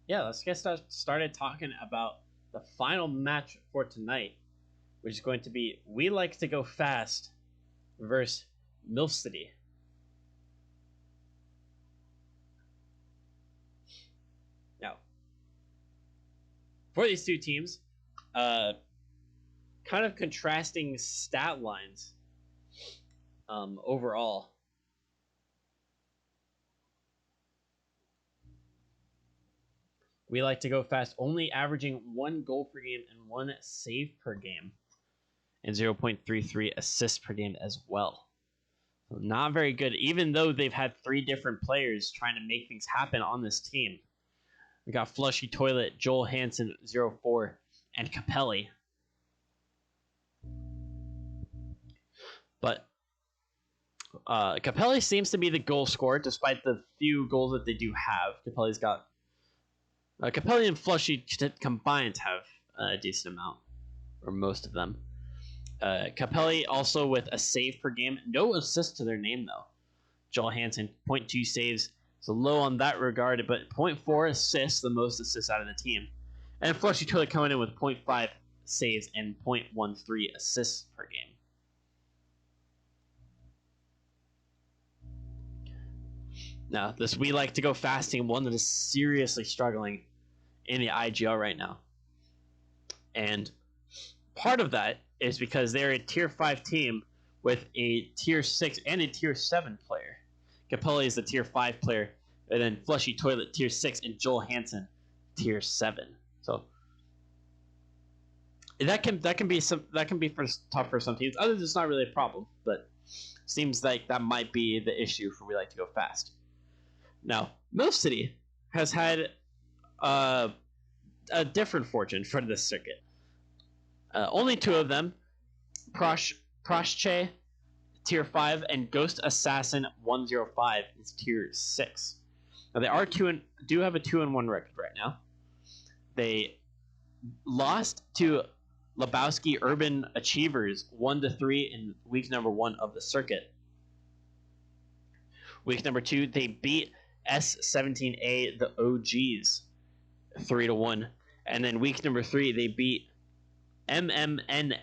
Yeah, let's get started talking about the final match for tonight, which is going to be We Like to Go Fast versus Milfcity. Now, for these two teams, kind of contrasting stat lines overall. We Like to Go Fast, only averaging 1 goal per game and 1 save per game, and 0.33 assists per game as well. So not very good, even though they've had 3 different players trying to make things happen on this team. We got Flushy Toilet, Joel Hansen, 0-4, and Capelli. But Capelli seems to be the goal scorer, despite the few goals that they do have. Capelli's got... Capelli and Flushy combined have a decent amount, or most of them. Capelli also with a save per game. No assist to their name, though. Joel Hansen, 0.2 saves. So low on that regard, but 0.4 assists, the most assists out of the team. And Flushy Toilet coming in with 0.5 saves and 0.13 assists per game. Now, this We Like to Go Fast team, one that is seriously struggling in the IGL right now. And part of that is because they're a Tier 5 team with a Tier 6 and a Tier 7 player. Capelli is the Tier 5 player, and then Flushy Toilet Tier 6, and Joel Hansen Tier 7. So that can be tough for some teams. Others, it's not really a problem, but seems like that might be the issue for We Like to Go Fast. Now, Milfcity has had a different fortune for this circuit. Only 2 of them, Proshche, Tier 5, and Ghost Assassin 105 is Tier 6. Now they do have a 2-1 record right now. They lost to Lebowski Urban Achievers 1-3 in week number 1 of the circuit. Week number 2, they beat S17A, the OGs, 3-1. And then week number 3, they beat MMNF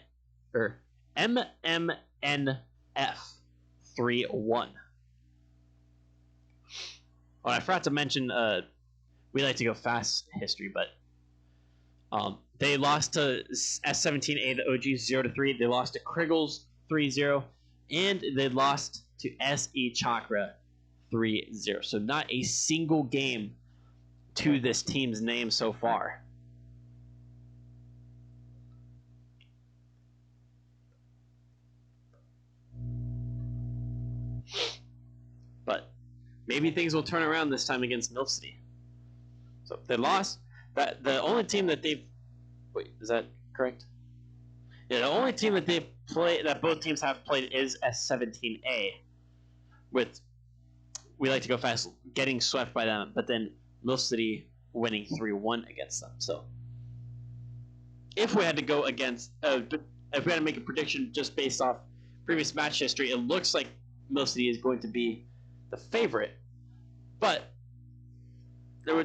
3-1. Oh, I forgot to mention We Like to Go Fast history, but they lost to S17A, the OGs, 0-3. They lost to Kriggles 3-0, and they lost to SE Chakra 3-0. So not a single game to this team's name so far. But maybe things will turn around this time against Milfcity. So they lost. That the only team that they've... Wait, is that correct? Yeah, the only team that they've played, that both teams have played, is S17A, with We Like to Go Fast getting swept by them, but then Milfcity winning 3-1 against them. So if we had to go against, if we had to make a prediction just based off previous match history, it looks like Milfcity is going to be the favorite, but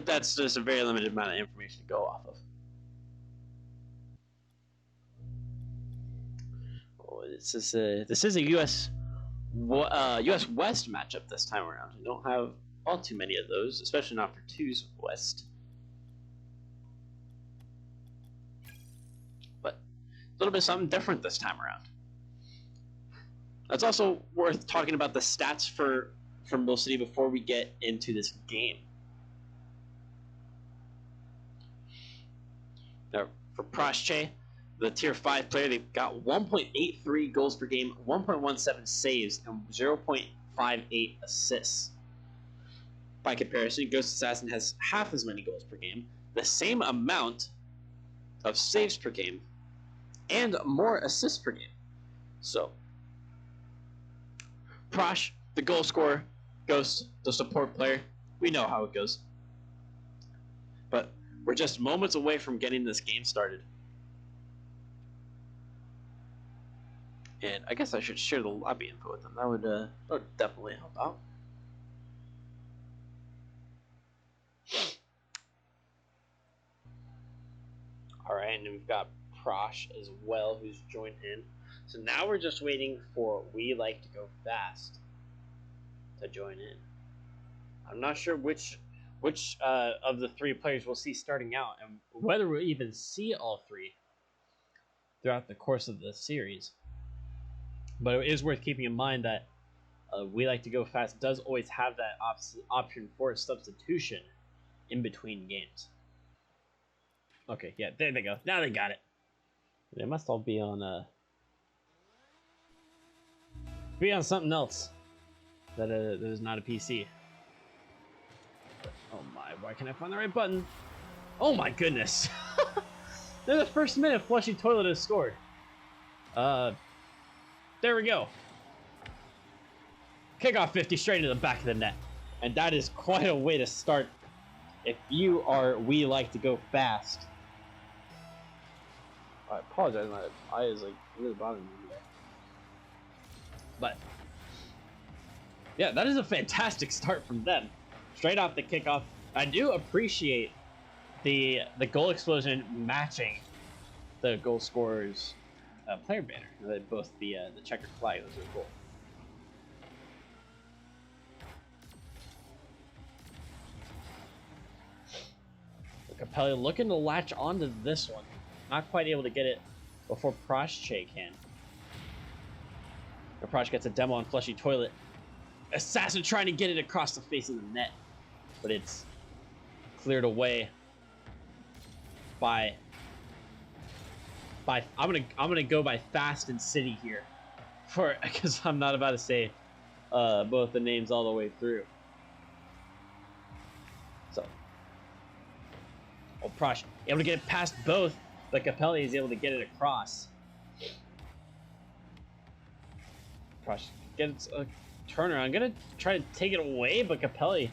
that's just a very limited amount of information to go off of. Oh, this is a US West matchup this time around. We don't have all too many of those, especially not for 2's West. But a little bit something different this time around. It's also worth talking about the stats for Milfcity before we get into this game. Now, for Proshche, the Tier 5 player, they've got 1.83 goals per game, 1.17 saves, and 0.58 assists. By comparison, Ghost Assassin has half as many goals per game, the same amount of saves per game, and more assists per game. So, Prosh, the goal scorer, Ghost, the support player, we know how it goes. But we're just moments away from getting this game started. And I guess I should share the lobby info with them. That would definitely help out. All right, and we've got Prosh as well, who's joined in. So now we're just waiting for We Like to Go Fast to join in. I'm not sure which of the three players we'll see starting out, and whether we'll even see all three throughout the course of the series. But it is worth keeping in mind that We Like to Go Fast does always have that option for substitution in between games. Okay, yeah, there they go. Now they got it. They must all be on something else that is not a PC. Oh my, why can't I find the right button? Oh my goodness. In the first minute, Flushy Toilet has scored. There we go. Kickoff 50 straight into the back of the net. And that is quite a way to start if you are We Like to Go Fast. I apologize, my eye is like really bothering me today. But yeah, that is a fantastic start from them. Straight off the kickoff. I do appreciate the goal explosion matching the goal scorer's player banner. Both the checkered flag was really cool. Capelli looking to latch onto this one. Not quite able to get it before Proshche can. Prosh gets a demo on Flushy Toilet. Assassin trying to get it across the face of the net, but it's cleared away by I'm gonna go by Fast and City here, because I'm not about to say both the names all the way through. So, Prosh able to get it past both, but Capelli is able to get it across. Prosh gets a turnaround. I'm gonna try to take it away, but Capelli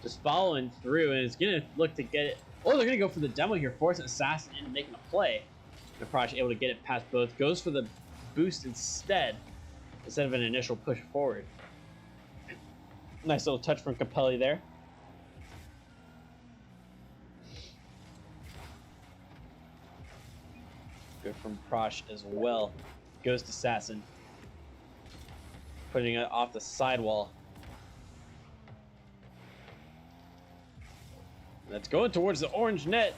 just following through, and it's gonna look to get it. Oh, they're gonna go for the demo here, force Assassin into making a play. And Prosh able to get it past both, goes for the boost instead of an initial push forward. Nice little touch from Capelli there. Good from Prosh as well. Goes to Assassin, putting it off the sidewall. That's going towards the orange net.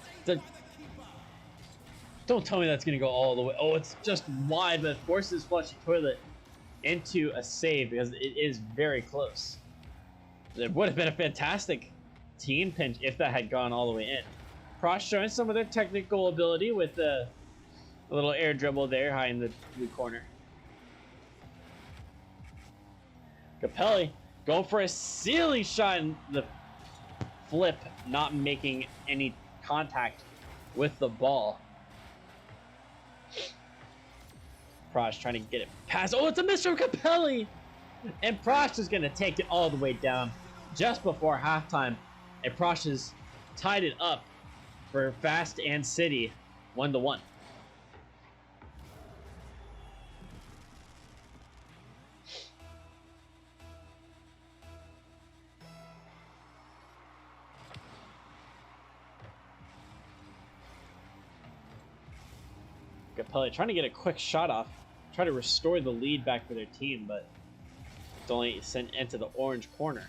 Don't tell me that's going to go all the way. Oh, it's just wide, but it forces Flushy Toilet into a save because it is very close. It would have been a fantastic team pinch if that had gone all the way in. Prosh showing some of their technical ability with a little air dribble there high in the blue corner. Capelli going for a ceiling shot, and the flip not making any contact with the ball. Prosh trying to get it past. Oh, it's a miss from Capelli! And Prosh is going to take it all the way down just before halftime. And Prosh has tied it up for Fast and City 1-1. Capelli trying to get a quick shot off, try to restore the lead back for their team, but it's only sent into the orange corner.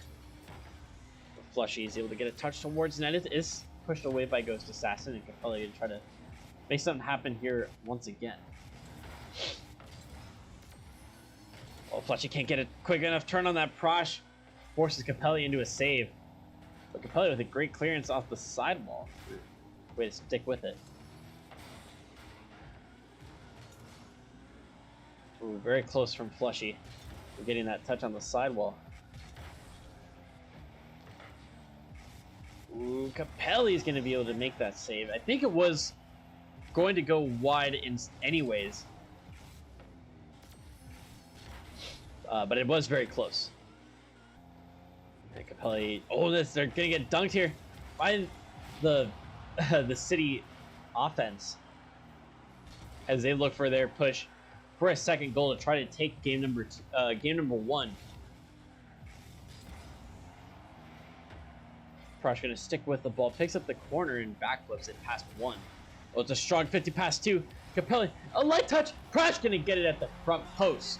Flushy is able to get a touch towards net. It is pushed away by Ghost Assassin, and Capelli to try to make something happen here once again. Oh, Flushy can't get a quick enough turn on that. Prosh forces Capelli into a save, but Capelli with a great clearance off the sidewall. Way to stick with it. Ooh, very close from Flushy. We're getting that touch on the sidewall. Ooh, Capelli's going to be able to make that save. I think it was going to go wide anyways. But it was very close. And Capelli... Oh, they're going to get dunked here by the City offense as they look for their push for a second goal to try to take game number one. Prosh gonna stick with the ball, picks up the corner and backflips it past one. Oh, it's a strong 50 pass too. Capelli, a light touch. Prosh gonna get it at the front post.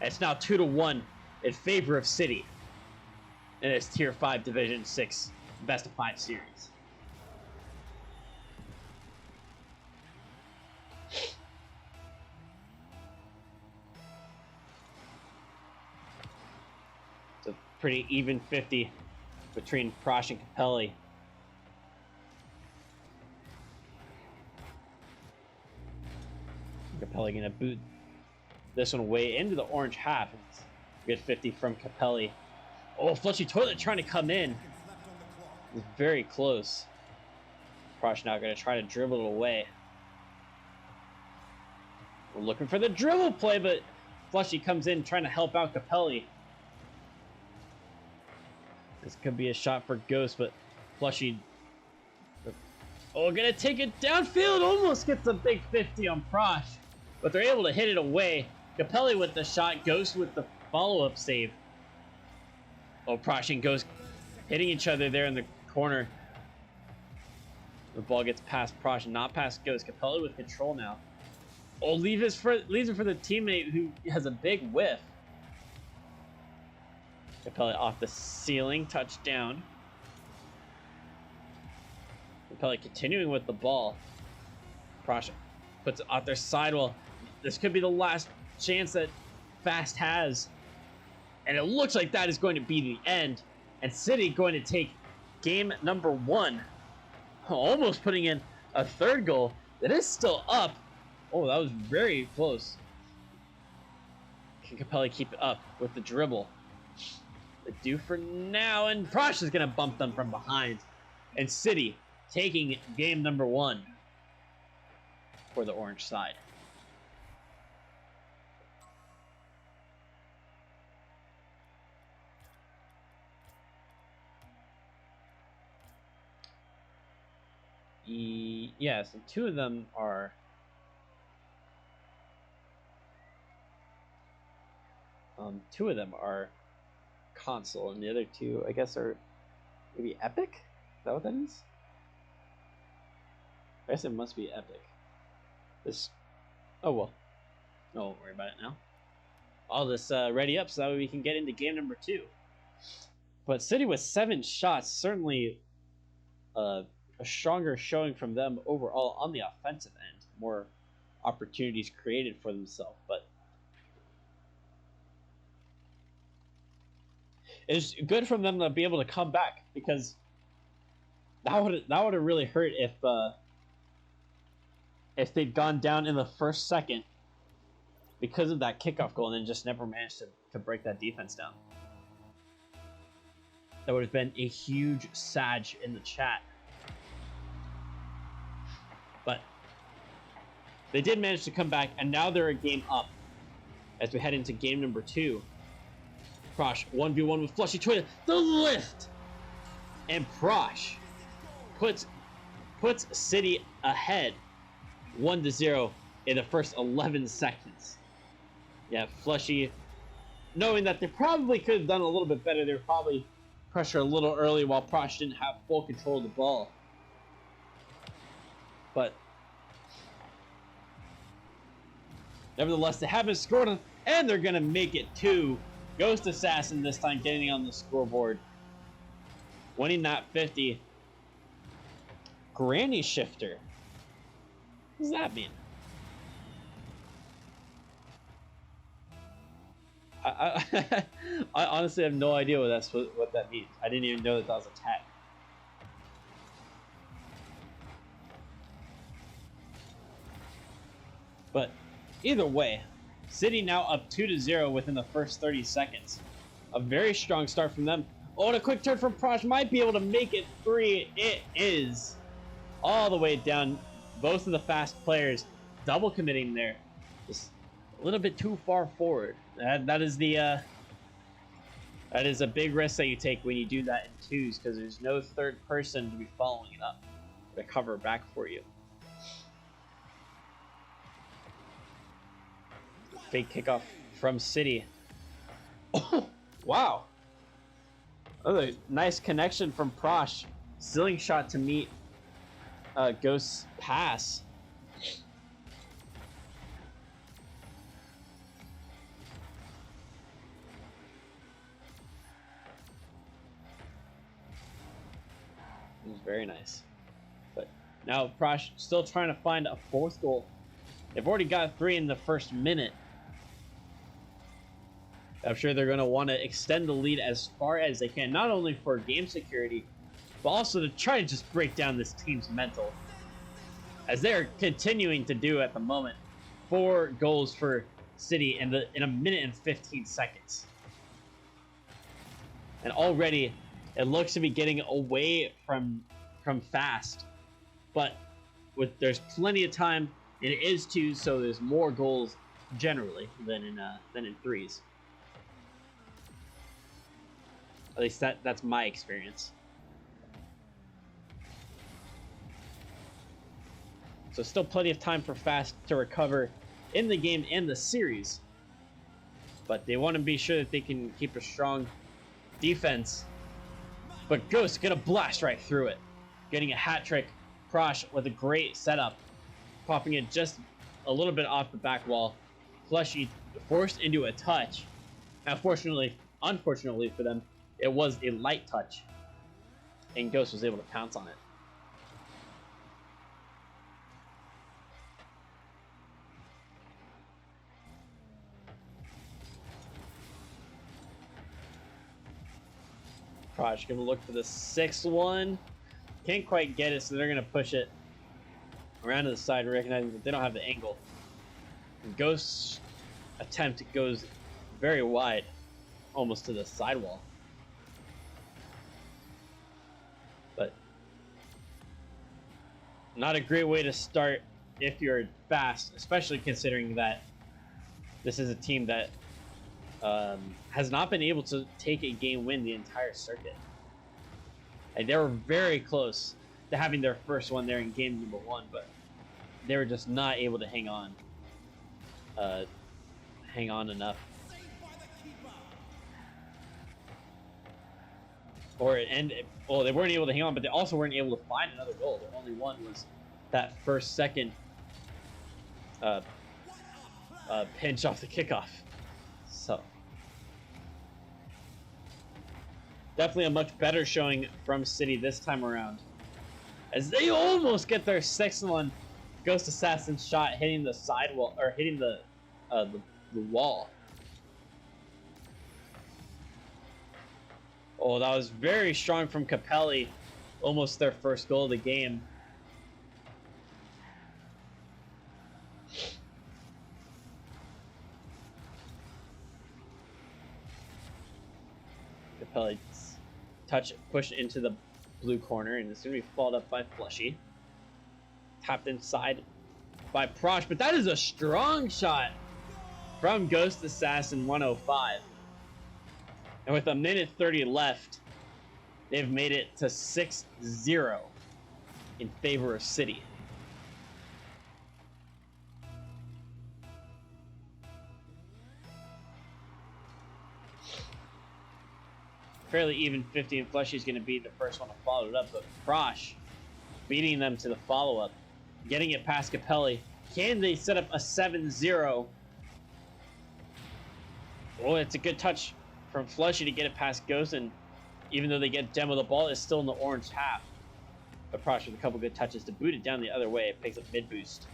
It's now 2-1 in favor of City in its Tier 5 Division 6 Best of 5 series. It's a pretty even 50 between Prosh and Capelli. Capelli gonna boot this one way into the orange half. It's a good 50 from Capelli. Oh, Flushy Toilet trying to come in. It's very close. Prosh now gonna try to dribble it away. We're looking for the dribble play, but Flushy comes in trying to help out Capelli. This could be a shot for Ghost, but Flushy, oh, gonna take it downfield. Almost gets a big 50 on Prosh, but they're able to hit it away. Capelli with the shot, Ghost with the follow-up save. Oh, Prosh and Ghost hitting each other there in the corner. The ball gets past Prosh, not past Ghost. Capelli with control now. Oh, leaves it for the teammate who has a big whiff. Capelli off the ceiling, touchdown. Capelli continuing with the ball. Prosh puts it off their sidewall. This could be the last chance that Fast has. And it looks like that is going to be the end. And City going to take game number 1. Almost putting in a third goal. It is still up. Oh, that was very close. Can Capelli keep it up with the dribble? They do for now, and Prosh is going to bump them from behind. And City taking game number 1 for the orange side. Yes, and 2 of them are console, and the other 2, I guess, are maybe Epic? Is that what that is? I guess it must be Epic. This, oh well. I won't worry about it now. All this ready up so that way we can get into game number 2. But City with 7 shots, certainly a stronger showing from them overall on the offensive end. More opportunities created for themselves, but it's good from them to be able to come back, because that would have really hurt if they'd gone down in the first second because of that kickoff goal and then just never managed to break that defense down. That would have been a huge sag in the chat. But they did manage to come back, and now they're a game up as we head into game number 2. Prosh 1v1 with Flushy Toilet. The lift! And Prosh puts City ahead 1-0 in the first 11 seconds. Yeah, Flushy, knowing that they probably could have done a little bit better, they were probably pressured a little early while Prosh didn't have full control of the ball. But nevertheless, they haven't scored on, and they're going to make it 2. Ghost Assassin this time getting on the scoreboard. Winning that 50. Granny Shifter. What does that mean? I honestly have no idea what that means. I didn't even know that was a tag. But either way, City now up 2-0 within the first 30 seconds. A very strong start from them. Oh, and a quick turn from Prosh might be able to make it 3. It is all the way down. Both of the fast players double committing there. Just a little bit too far forward. That is a big risk that you take when you do that in twos, because there's no third person to be following it up to cover back for you. Fake kickoff from City. Oh, wow. Another nice connection from Prosh. Ceiling shot to meet Ghost's pass. It was very nice. But now Prosh still trying to find a fourth goal. They've already got 3 in the first minute. I'm sure they're going to want to extend the lead as far as they can, not only for game security, but also to try to just break down this team's mental. As they're continuing to do at the moment. 4 goals for City in a minute and 15 seconds. And already it looks to be getting away from fast. But there's plenty of time. It is 2, so there's more goals generally than in 3s. At least that's my experience. So still plenty of time for Fast to recover in the game and the series. But they want to be sure that they can keep a strong defense. But Ghost gonna blast right through it. Getting a hat trick. Prosh with a great setup. Popping it just a little bit off the back wall. Flushy forced into a touch. Unfortunately for them, it was a light touch. And Ghost was able to pounce on it. Prosh gonna look for the 6-1. Can't quite get it, so they're gonna push it around to the side, recognizing that they don't have the angle. And Ghost's attempt goes very wide, almost to the sidewall. But not a great way to start if you're Fast, especially considering that this is a team that has not been able to take a game win the entire circuit. And they were very close to having their first one there in game number 1, but they were just not able to hang on enough. They weren't able to hang on, but they also weren't able to find another goal. The only one was that second pinch off the kickoff. So definitely a much better showing from City this time around, as they almost get their 6-1. Ghost Assassin shot hitting the sidewall, or hitting the wall. Oh, that was very strong from Capelli. Almost their first goal of the game. Capelli push into the blue corner, and it's going to be followed up by Flushy. Tapped inside by Prosh, but that is a strong shot from Ghost Assassin 105. And with a minute 30 left, they've made it to 6-0 in favor of City. Fairly even 50, and Flushy is going to be the first one to follow it up, but Prosh beating them to the follow-up, getting it past Capelli. Can they set up a 7-0? Oh, it's a good touch from Flushy to get it past Ghost, and even though they get demo, the ball is still in the orange half. But Prosh with a couple good touches to boot it down the other way. It picks up mid-boost.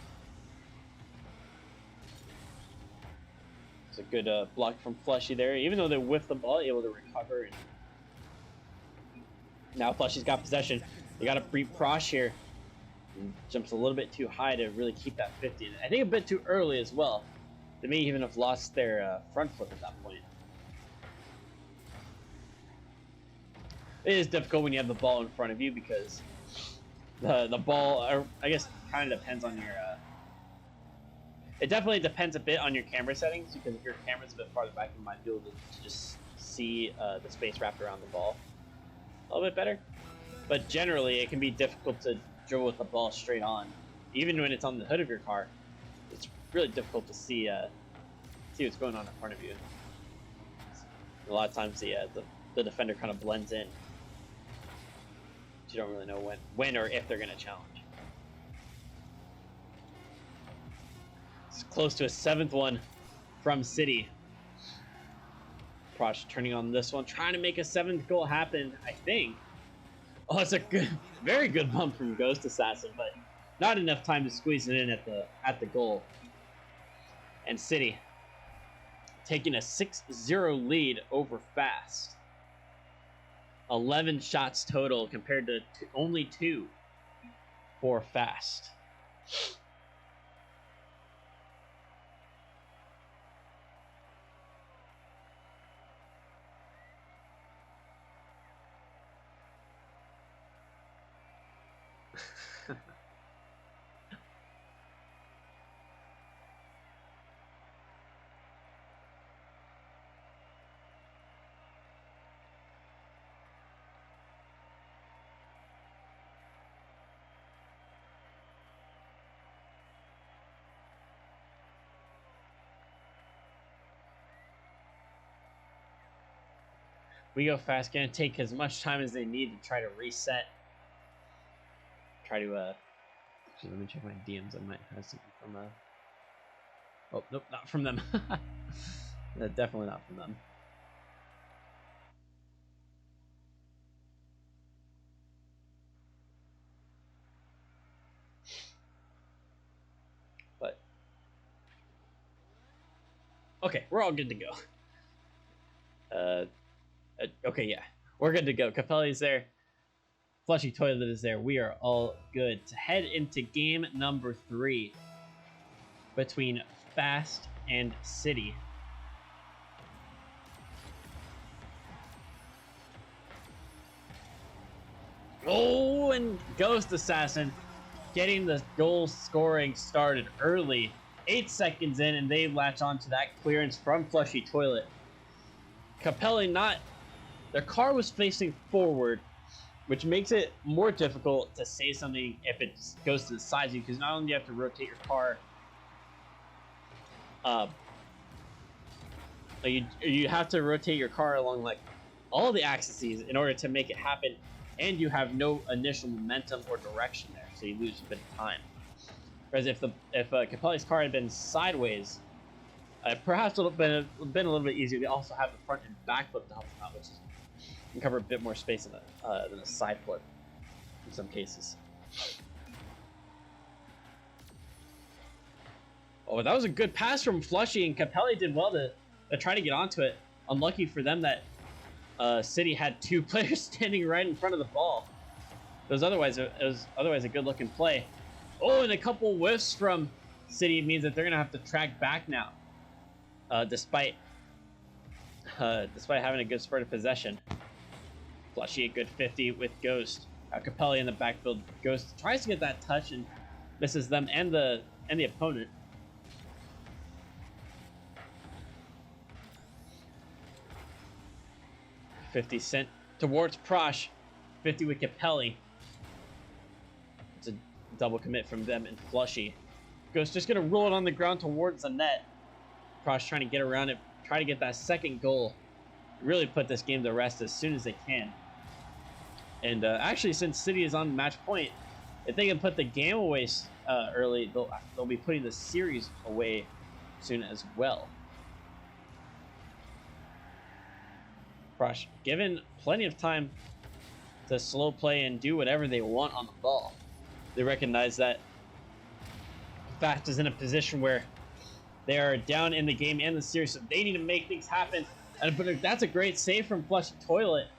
It's a good block from Flushy there. Even though they whiffed the ball, able to recover. And now Flushy's got possession. They got to beat Prosh here. And jumps a little bit too high to really keep that 50. And I think a bit too early as well. They may even have lost their front foot at that point. It is difficult when you have the ball in front of you, because the ball, I guess, kind of depends on your... It definitely depends a bit on your camera settings, because if your camera's a bit farther back, you might be able to just see the space wrapped around the ball a little bit better. But generally, it can be difficult to dribble with the ball straight on. Even when it's on the hood of your car, it's really difficult to see what's going on in front of you. A lot of times, the defender kind of blends in. You don't really know when or if they're going to challenge. close to a 7th one from City. Prosh turning on this one, trying to make a 7th goal happen, I think. Oh, it's a good, very good bump from Ghost Assassin, but not enough time to squeeze it in at the goal. And City taking a 6-0 lead over Fast. 11 shots total compared to only 2 for Fast. We Go Fast gonna take as much time as they need to try to reset. Try to actually, let me check my DMs. I might have something from oh nope, not from them. Definitely not from them. But okay, we're all good to go. Okay, yeah, we're good to go. Capelli's there. Flushy Toilet is there. We are all good to head into game number 3 between Fast and City. Oh, and Ghost Assassin getting the goal scoring started early. 8 seconds in, and they latch onto that clearance from Flushy Toilet. Capelli their car was facing forward, which makes it more difficult to say something if it goes to the sides of you, because not only do you have to rotate your car, you have to rotate your car along like all the axes in order to make it happen, and you have no initial momentum or direction there, so you lose a bit of time. Whereas if Capelli's car had been sideways, perhaps it would have been a little bit easier. They also have the front and back flip to help them out, which can cover a bit more space than a side flip in some cases. Oh, that was a good pass from Flushy, and Capelli did well to try to get onto it. Unlucky for them that City had 2 players standing right in front of the ball. It was otherwise a good looking play. Oh, and a couple whiffs from City means that they're gonna have to track back now, despite having a good spurt of possession. Flushy a good 50 with Ghost. Capelli in the backfield. Ghost tries to get that touch and misses them and the opponent. $50 sent towards Prosh. 50 with Capelli. It's a double commit from them and Flushy. Ghost just gonna roll it on the ground towards the net. Prosh trying to get around it, try to get that second goal. Really put this game to rest as soon as they can. And actually, since City is on match point, if they can put the game away early, they'll be putting the series away soon as well. Prosh given plenty of time to slow play and do whatever they want on the ball. They recognize that Fast is in a position where they are down in the game and the series, so they need to make things happen. But that's a great save from Flushy Toilet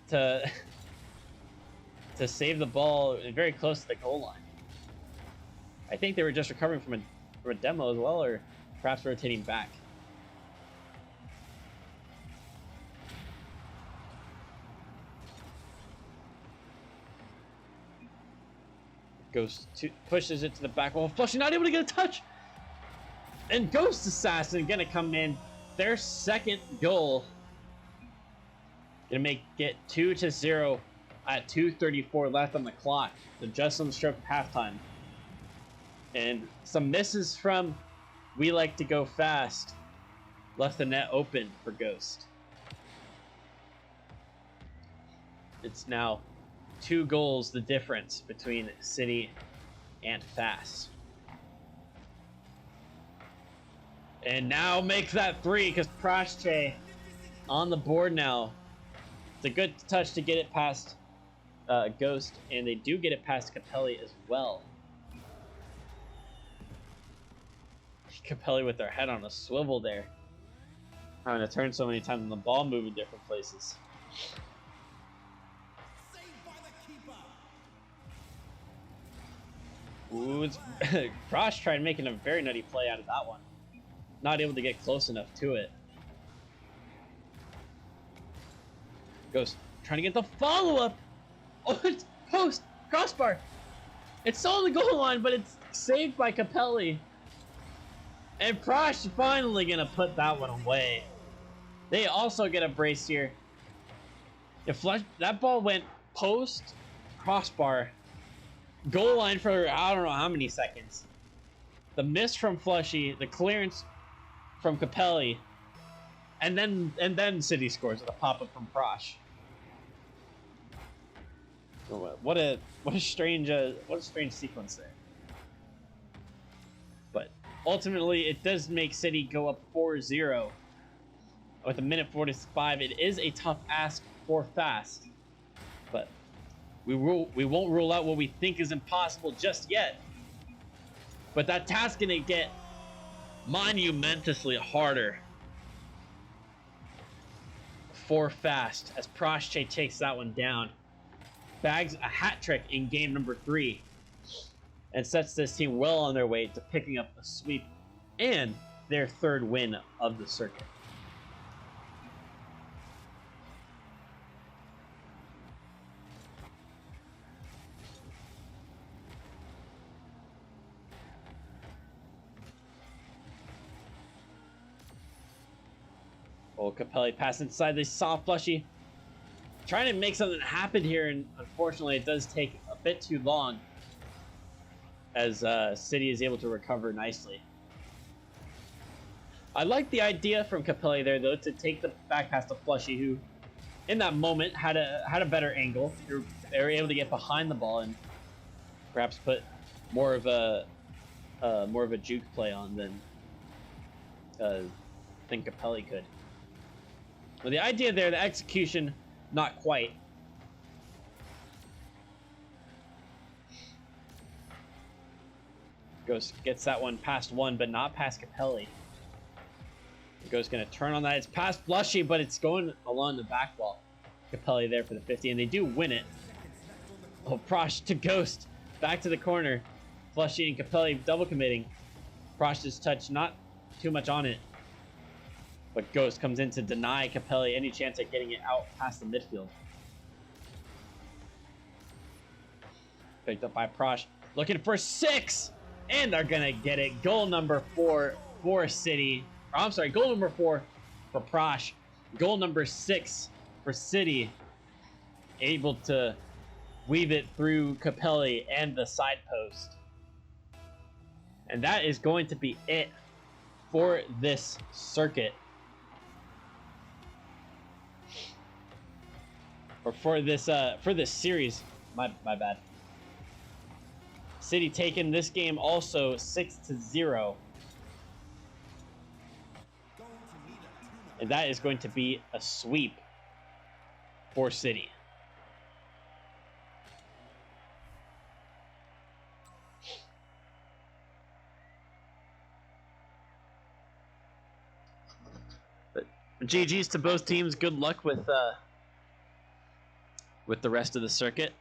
to save the ball very close to the goal line. I think they were just recovering from a demo as well, or perhaps rotating back. Pushes it to the back wall. Flushy not able to get a touch. And Ghost Assassin gonna come in. Their second goal. Gonna make it 2-0 at 2:34 left on the clock. So just on the stroke of halftime. And some misses from We Like to Go Fast left the net open for Ghost. It's now 2 goals the difference between City and Fast. And now makes that 3 because Proche on the board now. It's a good touch to get it past Ghost, and they do get it past Capelli as well. Capelli with their head on a swivel there. Having to turn so many times and the ball moving different places. Ooh, it's Frost tried making a very nutty play out of that one. Not able to get close enough to it. Goes trying to get the follow-up. Oh, it's post crossbar. It's on the goal line, but it's saved by Capelli. And Prosh finally gonna put that one away. They also get a brace here. If that ball went post crossbar, goal line for I don't know how many seconds. The miss from Flushy, the clearance from Capelli, and then City scores with a pop-up from Prosh. What a strange sequence there. But ultimately, it does make City go up 4-0 with a minute 45. It is a tough ask for Fast, but we won't rule out what we think is impossible just yet. But that task gonna get monumentously harder for Fast as Proche takes that one down. Bags a hat trick in game number 3 and sets this team well on their way to picking up a sweep and their 3rd win of the circuit. Oh, Capelli pass inside. They saw Flushy trying to make something happen here, and unfortunately it does take a bit too long as City is able to recover nicely. I like the idea from Capelli there, though, to take the back pass to Flushy, who in that moment had a better angle. They were able to get behind the ball and perhaps put more of a juke play on than Capelli could. Well, the idea there, the execution, not quite. Gets that one past 1, but not past Capelli. Ghost gonna turn on that. It's past Flushy, but it's going along the back wall. Capelli there for the 50, and they do win it. Oh, Prosh to Ghost. Back to the corner. Flushy and Capelli double committing. Prosh's touch, not too much on it. But Ghost comes in to deny Capelli any chance at getting it out past the midfield. Picked up by Prosh. Looking for 6! And they're going to get it. Goal number 4 for City. I'm sorry, goal number 4 for Prosh. Goal number 6 for City. Able to weave it through Capelli and the side post. And that is going to be it for this circuit. Or for this series. My bad. City taking this game also 6-0. And that is going to be a sweep for City. But GG's to both teams. Good luck with the rest of the circuit.